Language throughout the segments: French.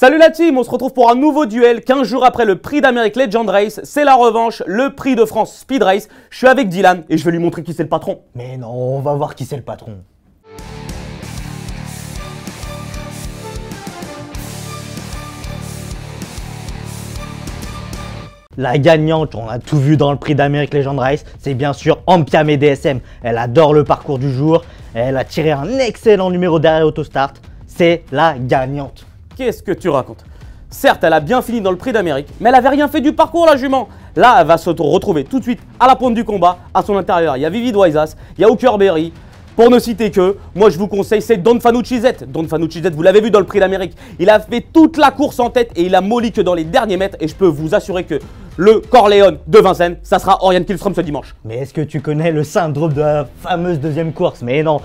Salut la team, on se retrouve pour un nouveau duel 15 jours après le prix d'Amérique Legend Race. C'est la revanche, le prix de France Speed Race. Je suis avec Dylan et je vais lui montrer qui c'est le patron. Mais non, on va voir qui c'est le patron. La gagnante, on a tout vu dans le prix d'Amérique Legend Race, c'est bien sûr Ampiam DSM. Elle adore le parcours du jour, elle a tiré un excellent numéro derrière Autostart. C'est la gagnante. Qu'est-ce que tu racontes? Certes, elle a bien fini dans le prix d'Amérique, mais elle avait rien fait du parcours, la jument. Là, elle va se retrouver tout de suite à la pointe du combat. À son intérieur, il y a Vivid Waisas, il y a Hooker Berry. Pour ne citer que, moi je vous conseille, c'est Don Fanucci Z. Don Fanucci Z, vous l'avez vu dans le prix d'Amérique. Il a fait toute la course en tête et il a molli que dans les derniers mètres. Et je peux vous assurer que le Corleone de Vincennes, ça sera Orion Kihlstrom ce dimanche. Mais est-ce que tu connais le syndrome de la fameuse deuxième course? Mais non,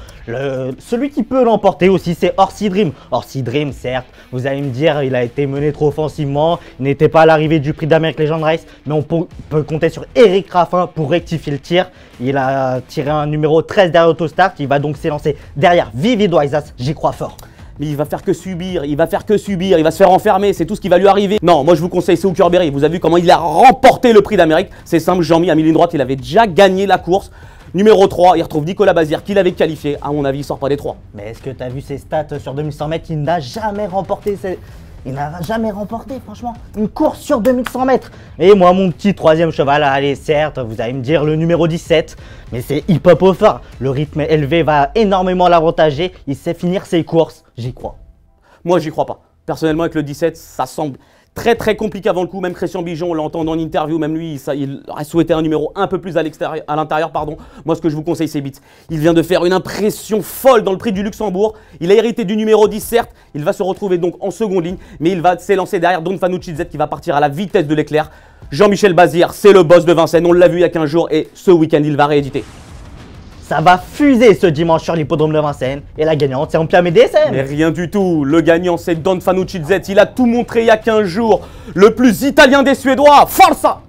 celui qui peut l'emporter aussi, c'est Orsi Dream. Orsi Dream, certes, vous allez me dire, il a été mené trop offensivement, il n'était pas à l'arrivée du prix d'Amérique Legend Race, mais on peut compter sur Eric Raffin pour rectifier le tir. Il a tiré un numéro 13 derrière Autostart, il va donc s'élancer derrière Vivid Waisas, j'y crois fort. Mais il va faire que subir, il va se faire enfermer, c'est tout ce qui va lui arriver. Non, moi je vous conseille, c'est Hooker Berry. Vous avez vu comment il a remporté le prix d'Amérique. C'est simple, Jean-Mi a mis ligne droite, il avait déjà gagné la course. Numéro 3, il retrouve Nicolas Bazir qui l'avait qualifié. À mon avis, il sort pas des 3. Mais est-ce que tu as vu ses stats sur 2100 mètres? Il n'a jamais remporté franchement, une course sur 2100 mètres. Et moi, mon petit troisième cheval, allez, certes, vous allez me dire le numéro 17, mais c'est Hip Hop au phare. Le rythme élevé va énormément l'avantager. Il sait finir ses courses, j'y crois. Moi, j'y crois pas. Personnellement, avec le 17, ça semble très compliqué avant le coup. Même Christian Bijon, on l'entend en interview, même lui, il aurait souhaité un numéro un peu plus à l'intérieur. Moi, ce que je vous conseille, c'est Beats. Il vient de faire une impression folle dans le prix du Luxembourg. Il a hérité du numéro 10, certes. Il va se retrouver donc en seconde ligne, mais il va s'élancer derrière Don Fanucci Z qui va partir à la vitesse de l'éclair. Jean-Michel Bazir, c'est le boss de Vincennes. On l'a vu il y a 15 jours et ce week-end, il va rééditer. Ça va fuser ce dimanche sur l'hippodrome de Vincennes et la gagnante c'est Ampiam DSM. Mais rien du tout, le gagnant c'est Don Fanucci Z, il a tout montré il y a 15 jours, le plus italien des Suédois, forza!